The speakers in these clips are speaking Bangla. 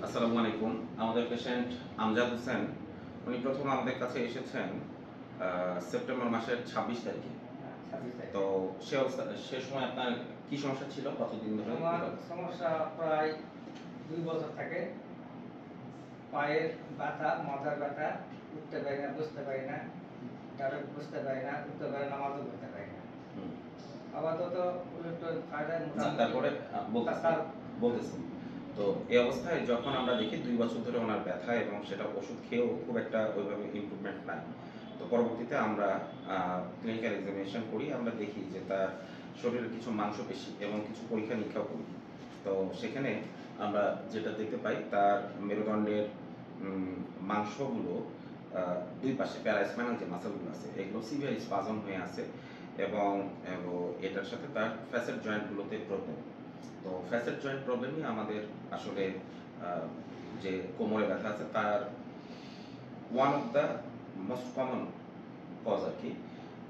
আসসালামু আলাইকুম। আমাদের পেশেন্ট আমজাদ হোসেন, উনি প্রথম আমাদের কাছে এসেছেন সেপ্টেম্বর মাসের ২৬ তারিখে। 26 তারিখ। তো সে সময় আপনার কি সমস্যা ছিল? কতদিন ধরে? আমার সমস্যা প্রায় ২ বছর থেকে। পায়ের ব্যথা, মাথার ব্যথা, উঠতে পারি না, বসতে পারি না, ডাইরেক্ট বসতে পারি না, উঠতে পারি না, নামাজও পড়তে পারি না। আপাতত একটু ফায়দায় তারপরে ডাক্তার বলতেছি। তো এই অবস্থায় যখন আমরা দেখি ২ বছর ধরে ওনার ব্যথা এবং সেটা ওষুধ খেয়েও খুব একটা ওইভাবে ইমপ্রুভমেন্ট নাই। তো পরবর্তীতে আমরা ক্লিনিক্যাল এক্সামিনেশন করি। আমরা দেখি যে তার শরীরের কিছু মাংসপেশি এবং কিছু পরীক্ষা-নিরীক্ষাও করি। তো সেখানে আমরা যেটা দেখতে পাই তার মেরুদণ্ডের মাংসগুলো ২ পাশে প্যারাস্পাইনাল যে মাসলগুলো আছে এগুলো সিভিয়ার স্পাজম হয়ে আছে এবং এটার সাথে তার ফ্যাসেট জয়েন্টগুলোতে প্রবলেম। তো ফ্যাসেট জয়েন্ট প্রবলেমই আমাদের আসলে যে কোমরে ব্যথা আছে তার one of the most common cause আর কি।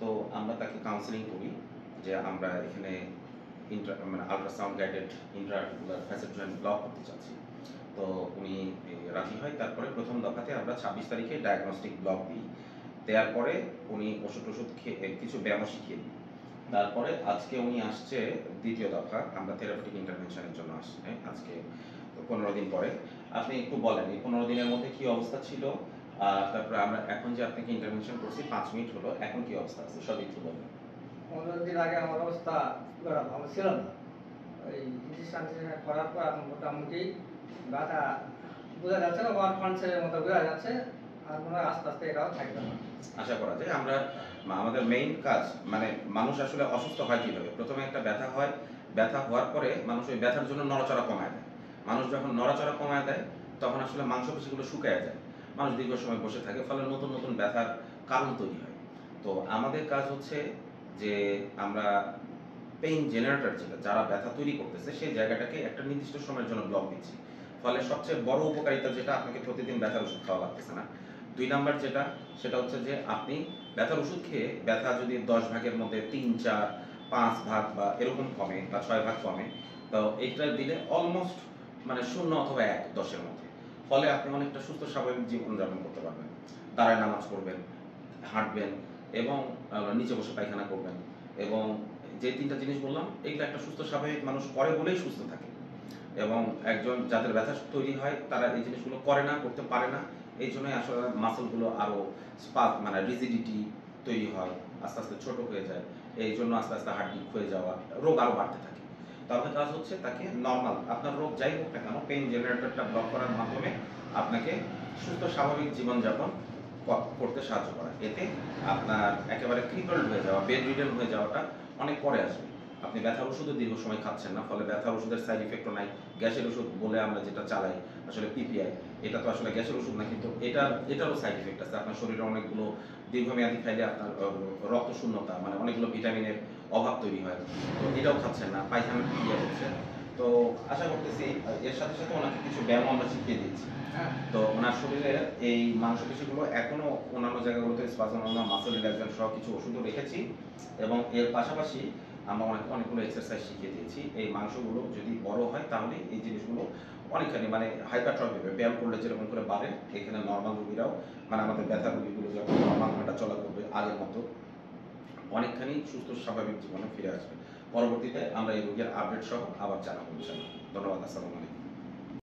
তো আমরা তাকে কাউন্সেলিং করি যে আমরা এখানে মানে ultrasound guided intraarticular facet joint block করতে চাচ্ছি। তো উনি রাজি হয়। তারপরে প্রথম দফাতে আমরা ২৬ তারিখে ডায়াগনস্টিক ব্লক দিই। দেওয়ার পরে উনি ওষুধ খেয়ে কিছু ব্যায়াম শিখিয়ে দিই। তারপরে আজকে উনি আসছে দ্বিতীয় দফা, আমরা থেরাপিউটিক ইন্টারভেনশনের জন্য আসছে আজকে ১৫ দিন পরে। আপনি একটু বলেন এই ১৫ দিনের মধ্যে কি অবস্থা ছিল? তারপরে আমরা এখন যে আপনাকে ইন্টারভেনশন করছি ৫ মিনিট হলো, এখন কি অবস্থা আছে সব একটু বলেন। ১৫ দিন আগে আমার অবস্থা খুব একটা ভালো ছিল না। ওই ইনজেকশন করার পর এখন মোটামুটি ব্যথা বোঝা যাচ্ছে না, ওয়ান কনসেপ্টের মতো বোঝা যাচ্ছে। আর মনে হয় আস্তে আস্তে এটাও থাকবে না। আশা করা যায় আমরা আমাদের মেইন কাজ মানে মানুষ আসলে অসুস্থ হয় কিভাবে? প্রথমে একটা ব্যথা হয়, ব্যথা হওয়ার পরে মানুষ ওই ব্যথার জন্য নড়াচড়া কমায় দেয়। মানুষ যখন নড়াচড়া কমায় দেয় তখন আসলে মাংসপেশিগুলো শুকায় যায়। মানুষ দীর্ঘ সময় বসে থাকে, ফলে নতুন নতুন ব্যথার কারণ তৈরি হয়। তো আমাদের কাজ হচ্ছে যে আমরা পেইন জেনারেটর যেটা যারা ব্যথা তৈরি করতেছে সেই জায়গাটাকে একটা নির্দিষ্ট সময়ের জন্য ব্লক দিচ্ছি। ফলে সবচেয়ে বড় উপকারিতা যেটা আপনাকে প্রতিদিন ব্যথার ওষুধ খাওয়া লাগতেছে না। ২ নাম্বার যেটা সেটা হচ্ছে যে আপনি ব্যথার ওষুধ খেয়ে ব্যথা যদি ১০ ভাগের মধ্যে ৩, ৪, ৫ ভাগ বা এরকম কমে বা ৬ ভাগ কমে, তো এইটা দিলে অলমোস্ট মানে ০ অথবা ১ ১০ এর মধ্যে। ফলে আপনি অনেকটা সুস্থ স্বাভাবিক জীবনযাপন করতে পারবেন। দাঁড়ায় নামাজ পড়বেন, হাঁটবেন এবং নিচে বসে পায়খানা করবেন এবং যে ৩টা জিনিস বললাম এগুলো একটা সুস্থ স্বাভাবিক মানুষ করে বলেই সুস্থ থাকে। এবং একজন যাদের ব্যথা তৈরি হয় তারা এই জিনিসগুলো করে না, করতে পারে না। এই জন্যই আসলে মাসলগুলো আরো মানে রিজিডিটি তৈরি হয়, আস্তে আস্তে ছোট হয়ে যায়। এই জন্য আস্তে আস্তে হাড্ডি ক্ষয়ে যাওয়া, রোগ আরো বাড়তে থাকে। তো আমাদের কাজ হচ্ছে তাকে নরমাল আপনার রোগ যাই হোক না কেন পেইন জেনারেটরটা ব্লক করার মাধ্যমে আপনাকে সুস্থ স্বাভাবিক জীবনযাপন করতে সাহায্য করা। এতে আপনার একেবারে ক্রিপলড হয়ে যাওয়া, বেড রিডেন হয়ে যাওয়াটা অনেক পরে আসবে। আপনি ব্যথার ওষুধও দীর্ঘ সময় খাচ্ছেন না, ফলে ব্যথার ওষুধের সাইড ইফেক্টও নাই। গ্যাসের ওষুধ বলে আমরা যেটা চালাই আসলে পিপিআই, এটা তো আসলে গ্যাসের ওষুধ না, কিন্তু এটারও সাইড ইফেক্ট আছে। আপনার শরীরে অনেকগুলো দীর্ঘমেয়াদী খাইলে আপনার রক্ত শূন্যতা মানে অনেকগুলো ভিটামিনের অভাব তৈরি হয়। তো এটাও খাচ্ছেন না, পায়খানা ইয়ে হচ্ছে। তো আশা করতেছি এর সাথে সাথে ওনাকে কিছু ব্যায়াম আমরা শিখিয়ে দিচ্ছি। তো ওনার শরীরের এই মাংসপেশিগুলো এখনো অন্যান্য জায়গাগুলোতে স্পাজম মাসল রিল্যাক্সেশন সহ কিছু ওষুধও রেখেছি এবং এর পাশাপাশি আমরা অনেকগুলো এক্সারসাইজ শিখিয়ে দিয়েছি। এই মাংসগুলো যদি বড় হয় তাহলে এই জিনিসগুলো অনেকখানি মানে হাইপারট্রফি হবে। ব্যায়াম করলে যেরকম করে বাড়ে এখানে নর্মাল রোগীরাও মানে আমাদের ব্যথা রোগীগুলো যখন নর্মাল হাঁটা চলা করবে আগের মতো অনেকখানি সুস্থ স্বাভাবিক জীবনে ফিরে আসবে। পরবর্তীতে আমরা এই রোগীর আপডেট সহ আবার জানাবো ইনশাআল্লাহ। ধন্যবাদ। আসসালামু আলাইকুম।